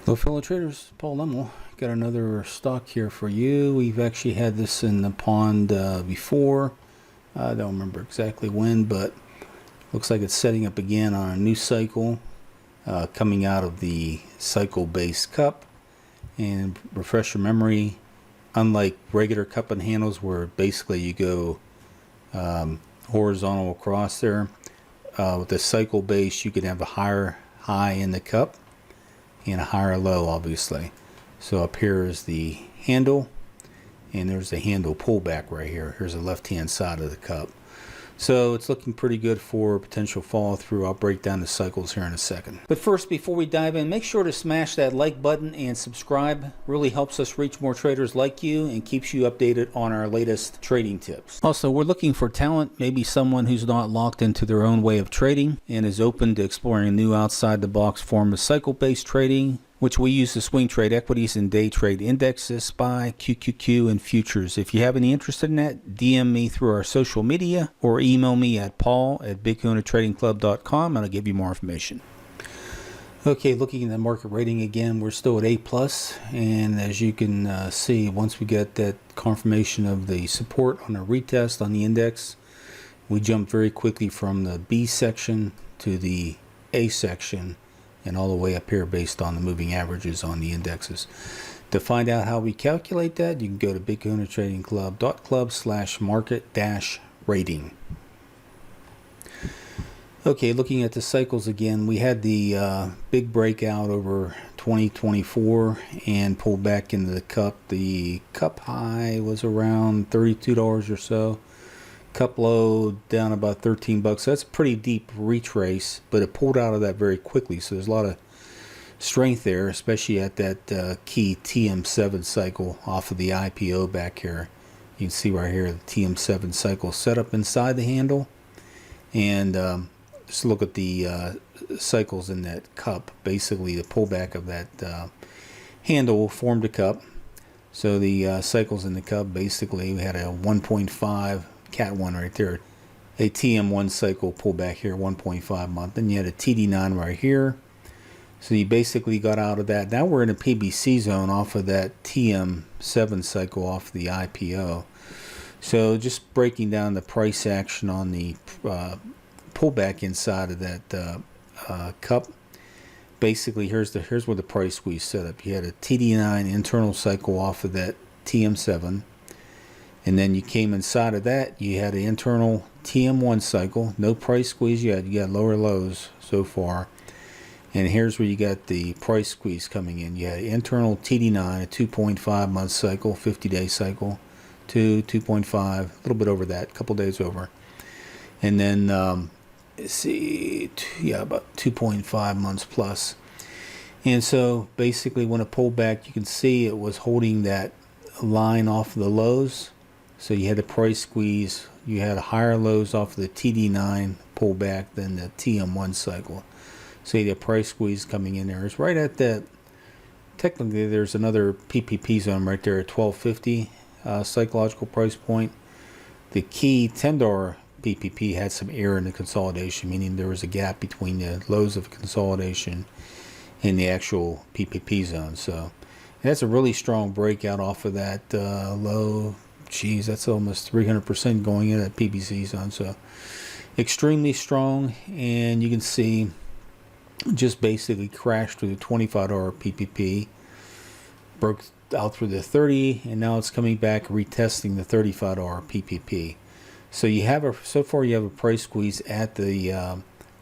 Hello fellow traders, Paul Lemel. Got another stock here for you. We've actually had this in the pond before. I don't remember exactly when, but looks like it's setting up again on a new cycle coming out of the cycle-based cup. And refresh your memory, unlike regular cup and handles where basically you go horizontal across there, with the cycle base you can have a higher high in the cup and a higher low, obviously. So up here is the handle, and there's the handle pullback right here. Here's the left hand side of the cup. So it's looking pretty good for potential follow through. I'll break down the cycles here in a second. But first, before we dive in, make sure to smash that like button and subscribe. Really helps us reach more traders like you and keeps you updated on our latest trading tips. Also, we're looking for talent, maybe someone who's not locked into their own way of trading and is open to exploring a new outside the box form of cycle-based trading, which we use to swing trade equities and day trade indexes, SPY, QQQ, and futures. If you have any interest in that, DM me through our social media or email me at paul@bitcoinertradingclub.com and I'll give you more information. Okay, looking at the market rating again, we're still at A+, and as you can see, once we get that confirmation of the support on a retest on the index, we jump very quickly from the B section to the A section and all the way up here based on the moving averages on the indexes. To find out how we calculate that, you can go to bitcoinertradingclub.club/market-rating. Okay, looking at the cycles again, we had the big breakout over 2024 and pulled back into the cup. The cup high was around $32 or so. Cup low down about 13 bucks. That's a pretty deep retrace, but it pulled out of that very quickly. So there's a lot of strength there, especially at that key TM-7 cycle off of the IPO back here. You can see right here the TM-7 cycle set up inside the handle. And just look at the cycles in that cup. Basically, the pullback of that handle formed a cup. So the cycles in the cup, basically, we had a 1.5 Cat 1 right there, a TM1 cycle pullback here, 1.5 month. Then you had a TD9 right here. So you basically got out of that. Now we're in a PBC zone off of that TM7 cycle off the IPO. So just breaking down the price action on the pullback inside of that cup. Basically, here's where the price squeeze set up. You had a TD9 internal cycle off of that TM7. And then you came inside of that, you had an internal TM1 cycle, no price squeeze yet, you got lower lows so far. And here's where you got the price squeeze coming in. You had internal TD9, a 2.5 month cycle, 50-day cycle, 2.5, a little bit over that, a couple days over. And then, about 2.5 months plus. And so basically when it pulled back, you can see it was holding that line off the lows. So you had a price squeeze, you had higher lows off the TD9 pullback than the TM1 cycle. So you had a price squeeze coming in there. It's right at that, technically there's another PPP zone right there at 1250 psychological price point. The key $10 PPP had some error in the consolidation, meaning there was a gap between the lows of consolidation and the actual PPP zone. So that's a really strong breakout off of that low. Geez, that's almost 300% going in at PBC zone. So extremely strong, and you can see just basically crashed through the $25 PPP, broke out through the 30, and now it's coming back retesting the $35 PPP. So you have so far you have a price squeeze at the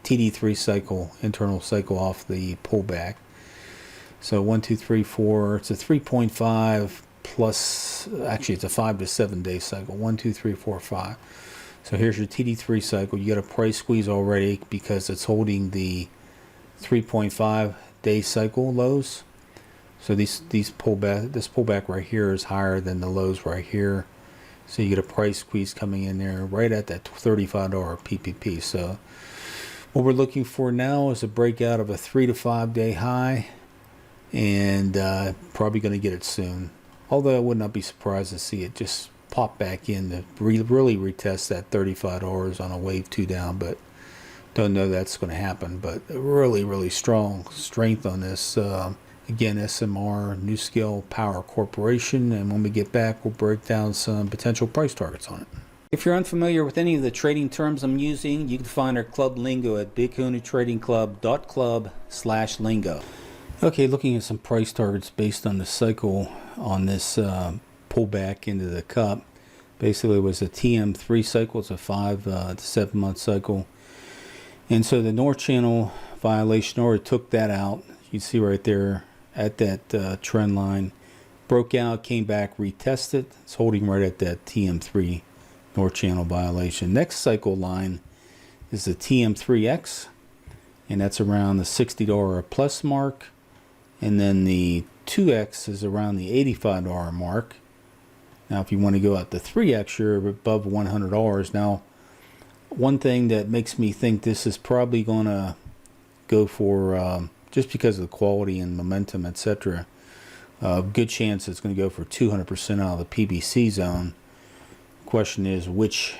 TD3 cycle, internal cycle off the pullback. So 1, 2, 3, 4. It's a 3.5 plus. Actually, it's a 5 to 7 day cycle. 1, 2, 3, 4, 5. So here's your TD3 cycle. You got a price squeeze already because it's holding the 3.5 day cycle lows. So this pullback right here is higher than the lows right here. So you get a price squeeze coming in there right at that $35 PPP. So what we're looking for now is a breakout of a 3 to 5 day high, and probably going to get it soon. Although I would not be surprised to see it just pop back in to really retest that $35 on a wave 2 down, but don't know that's going to happen. But really, really strong strength on this Again, SMR Nuscale Power Corporation, and when we get back, we'll break down some potential price targets on it. If you're unfamiliar with any of the trading terms I'm using, you can find our club lingo at bigkahunaTradingClub.club/lingo. Okay, looking at some price targets based on the cycle on this pullback into the cup. Basically, it was a TM-3 cycle. It's a 5 to 7 month cycle. And so the North Channel violation already took that out. You can see right there at that trend line. Broke out, came back, retested. It's holding right at that TM-3 North Channel violation. Next cycle line is the TM-3X, and that's around the $60 plus mark. And then the 2X is around the $85 mark. Now, if you want to go out the 3X, you're above $100. Now, one thing that makes me think this is probably going to go for, just because of the quality and momentum, etc., good chance it's going to go for 200% out of the PBC zone. Question is which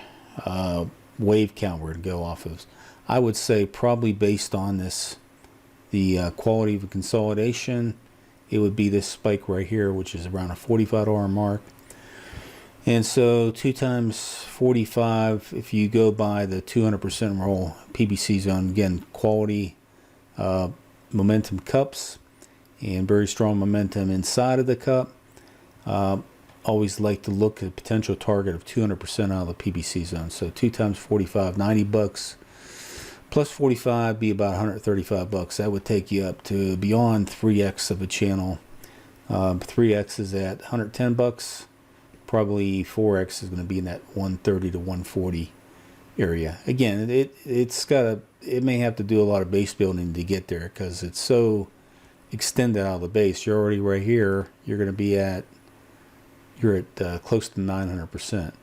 wave count we're going to go off of. I would say probably based on this, the quality of the consolidation, it would be this spike right here, which is around a $45 mark. And so 2 times 45, if you go by the 200% roll PBC zone, again, quality momentum cups and very strong momentum inside of the cup. Always like to look at a potential target of 200% out of the PBC zone. So 2 times 45, $90. Plus 45 be about $135. That would take you up to beyond 3x of a channel. 3x is at $110. Probably 4x is going to be in that 130 to 140 area. Again, it may have to do a lot of base building to get there because it's so extended out of the base. You're already right here. You're going to be at close to 900%.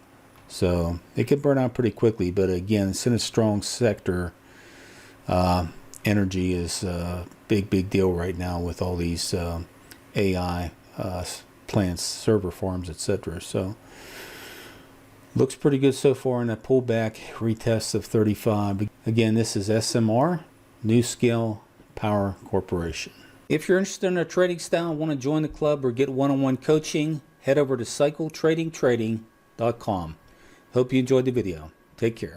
So it could burn out pretty quickly. But again, it's in a strong sector. Energy is a big deal right now with all these AI plants, server farms, etc. So looks pretty good so far in that pullback retest of 35. Again, this is SMR Nuscale Power Corporation. If you're interested in our trading style and want to join the club or get one-on-one coaching, head over to cycletradingtrading.com. Hope you enjoyed the video. Take care.